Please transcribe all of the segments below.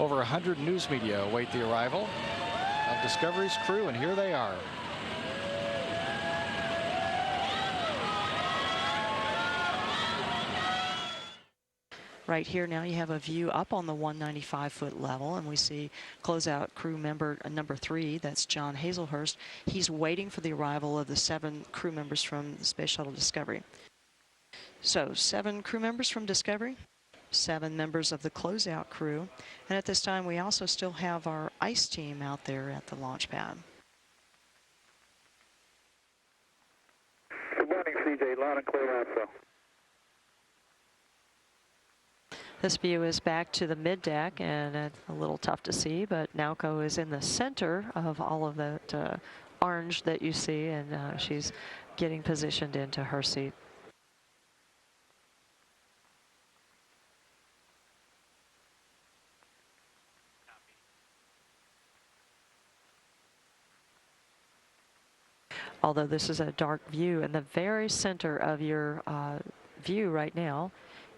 Over 100 news media await the arrival of Discovery's crew, and here they are. Right here now you have a view up on the 195-foot level, and we see closeout crew member number 3, that's John Hazelhurst. He's waiting for the arrival of the 7 crew members from the Space Shuttle Discovery. So 7 crew members from Discovery, 7 members of the closeout crew, and at this time we also still have our ICE team out there at the launch pad. Good morning, CJ. Loud and clear also. This view is back to the mid-deck, and it's a little tough to see, but Naoko is in the center of all of that orange that you see, and she's getting positioned into her seat. Although this is a dark view, in the very center of your view right now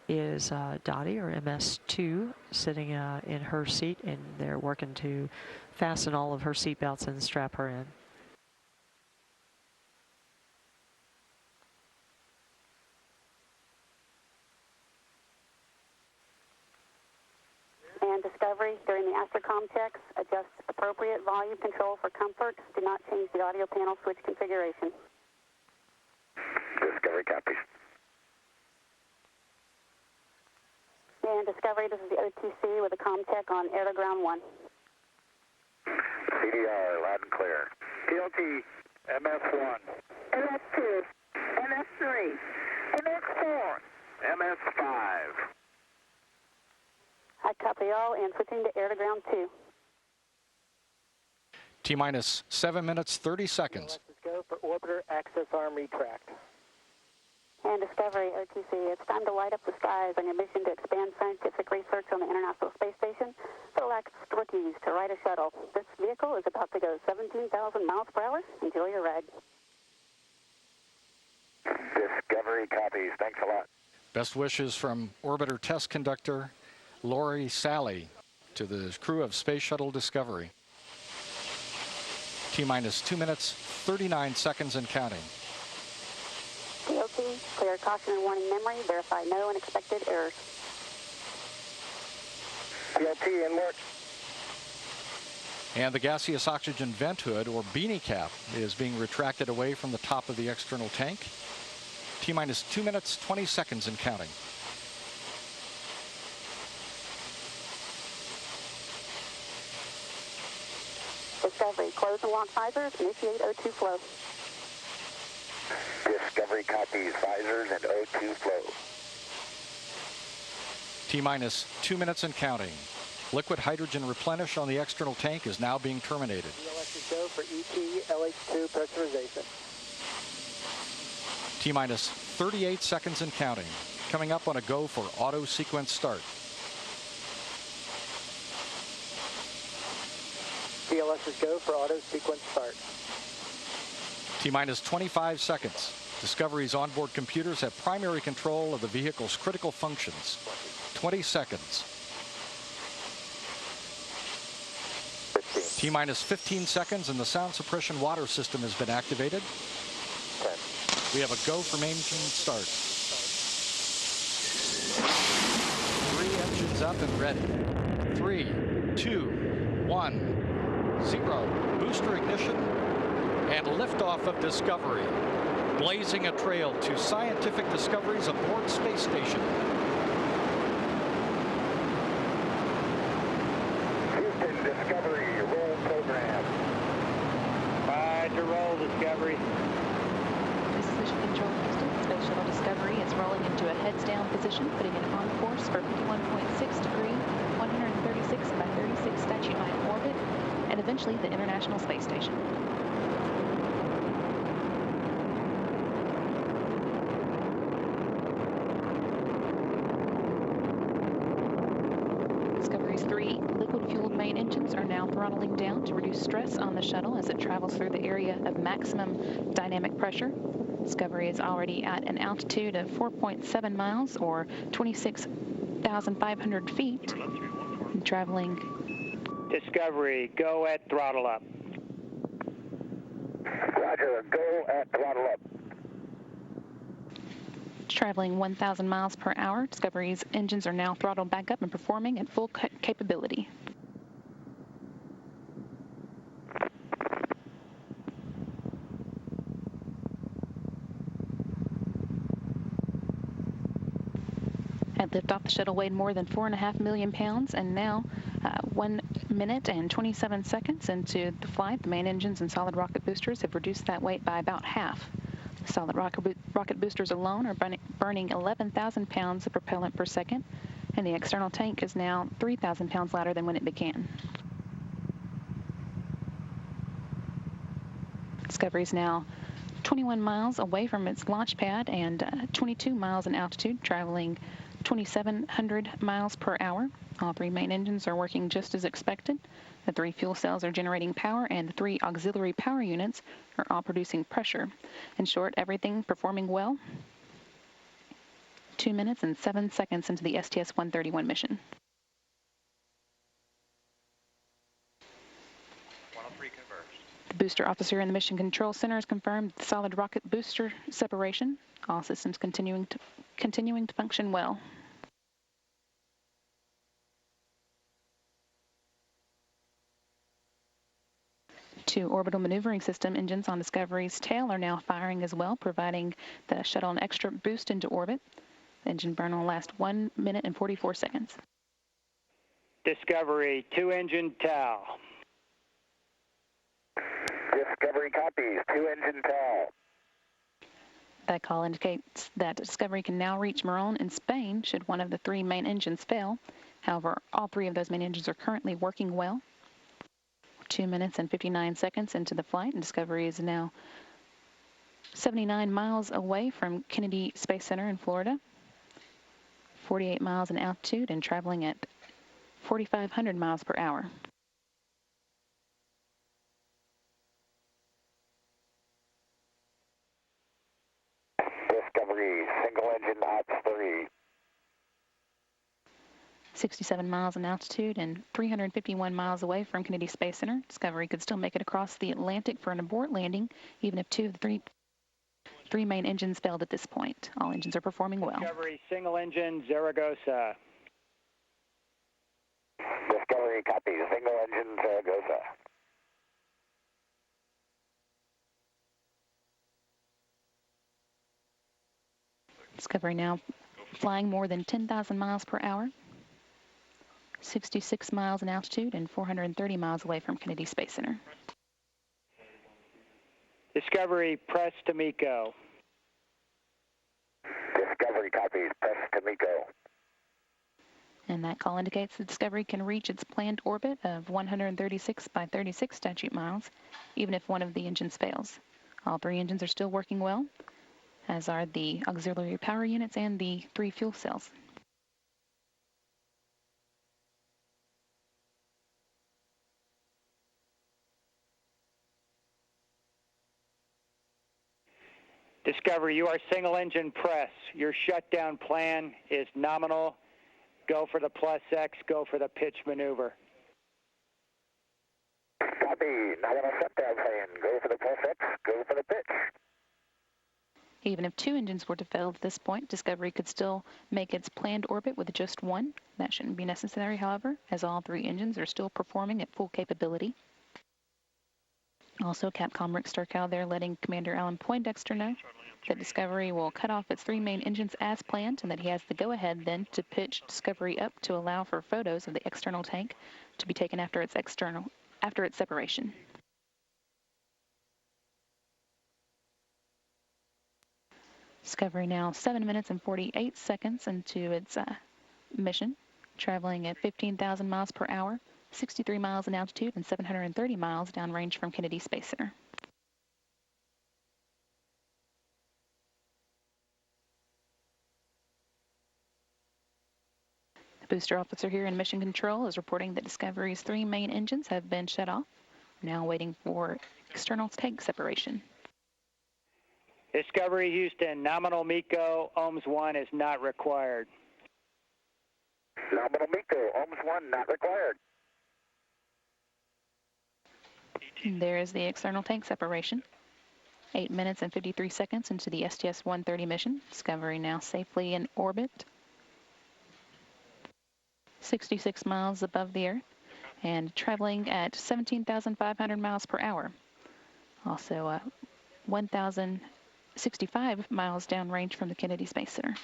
is Dottie, or MS2, sitting in her seat, and they're working to fasten all of her seat belts and strap her in. And Discovery, during the Astrocom checks, adjust appropriate volume control for comfort. Do not change the audio panel switch configuration. Discovery copies. And Discovery, this is the OTC with a comm check on air to ground 1. CDR, loud and clear. TLT, MS1. MS2. MS3. MS4. MS5. I copy all and switching to air to ground 2. T-minus 7 minutes, 30 seconds. Let's go for orbiter access arm retract. And Discovery, OTC, it's time to light up the skies on your mission to expand scientific research on the International Space Station. Select rookies to ride a shuttle. This vehicle is about to go 17,000 miles per hour. Enjoy your ride. Discovery copies. Thanks a lot. Best wishes from orbiter test conductor Lori Sally to the crew of Space Shuttle Discovery. T-minus 2 minutes, 39 seconds and counting. TOT, clear caution and warning memory. Verify no unexpected errors. TLT inlet. And the gaseous oxygen vent hood, or beanie cap, is being retracted away from the top of the external tank. T-minus 2 minutes, 20 seconds and counting. Discovery, close and lock visors. Initiate O2 flow. Discovery copies, visors and O2 flow. T-minus 2 minutes and counting. Liquid hydrogen replenish on the external tank is now being terminated. DLS go for ET LH2 pressurization. T-minus 38 seconds and counting. Coming up on a go for auto sequence start. DLS go for auto sequence start. T-minus 25 seconds. Discovery's onboard computers have primary control of the vehicle's critical functions. 20 seconds. T-minus 15 seconds and the sound suppression water system has been activated. 10. We have a go for main engine start. 3 engines up and ready. 3, 2, 1, 0. Booster ignition and liftoff of Discovery, blazing a trail to scientific discoveries aboard Space Station. Houston, Discovery, roll program. Roger, roll, Discovery. This is Mission Control, Houston. Space Shuttle Discovery is rolling into a heads-down position, putting it on course for 51.6 degree, 136 by 36 statute line orbit, and eventually the International Space Station. Discovery's 3 liquid-fueled main engines are now throttling down to reduce stress on the shuttle as it travels through the area of maximum dynamic pressure. Discovery is already at an altitude of 4.7 miles or 26,500 feet. and traveling. Discovery, go at throttle up. Roger, go at throttle up. Traveling 1,000 miles per hour. Discovery's engines are now throttled back up and performing at full capability. At liftoff, the shuttle weighed more than 4.5 million pounds, and now 1 minute and 27 seconds into the flight, the main engines and solid rocket boosters have reduced that weight by about half. The solid rocket boosters alone are burning 11,000 pounds of propellant per second, and the external tank is now 3,000 pounds lighter than when it began. Discovery is now 21 miles away from its launch pad and 22 miles in altitude, traveling 2,700 miles per hour. All three main engines are working just as expected. The three fuel cells are generating power, and the three auxiliary power units are all producing pressure. In short, everything performing well. 2 minutes and 7 seconds into the STS-131 mission. 103 converged. The booster officer in the Mission Control Center has confirmed the solid rocket booster separation. All systems continuing to function well. Two orbital maneuvering system engines on Discovery's tail are now firing as well, providing the shuttle an extra boost into orbit. The engine burn will last 1 minute and 44 seconds. Discovery, 2-engine TOW. Discovery copies, 2-engine TOW. That call indicates that Discovery can now reach Morón in Spain should one of the three main engines fail. However, all three of those main engines are currently working well. 2 minutes and 59 seconds into the flight, and Discovery is now 79 miles away from Kennedy Space Center in Florida, 48 miles in altitude, and traveling at 4,500 miles per hour. Discovery, single-engine Ops 3. 67 miles in altitude and 351 miles away from Kennedy Space Center. Discovery could still make it across the Atlantic for an abort landing, even if two of the three main engines failed at this point. All engines are performing well. Discovery, single-engine Zaragoza. Discovery copies, single-engine Zaragoza. Discovery now flying more than 10,000 miles per hour, 66 miles in altitude, and 430 miles away from Kennedy Space Center. Discovery, press to MECO. Discovery copies, press to MECO. And that call indicates that Discovery can reach its planned orbit of 136 by 36 statute miles, even if one of the engines fails. All three engines are still working well, as are the auxiliary power units and the three fuel cells. Discovery, you are single-engine press. Your shutdown plan is nominal. Go for the +X, go for the pitch maneuver. Copy, nominal shutdown plan. Go for the +X, go for the pitch. Even if two engines were to fail at this point, Discovery could still make its planned orbit with just one. That shouldn't be necessary, however, as all three engines are still performing at full capability. Also, Capcom Rick Sturkow there letting Commander Alan Poindexter know that Discovery will cut off its three main engines as planned, and that he has the go-ahead then to pitch Discovery up to allow for photos of the external tank to be taken after its separation. Discovery now 7 minutes and 48 seconds into its mission, traveling at 15,000 miles per hour, 63 miles in altitude, and 730 miles downrange from Kennedy Space Center. The booster officer here in Mission Control is reporting that Discovery's three main engines have been shut off, now waiting for external tank separation. Discovery, Houston, nominal MECO, OHMS 1 is not required. Nominal MECO, ohms 1 not required. And there is the external tank separation. 8 minutes and 53 seconds into the STS-130 mission. Discovery now safely in orbit. 66 miles above the Earth and traveling at 17,500 miles per hour. Also 1,065 miles downrange from the Kennedy Space Center.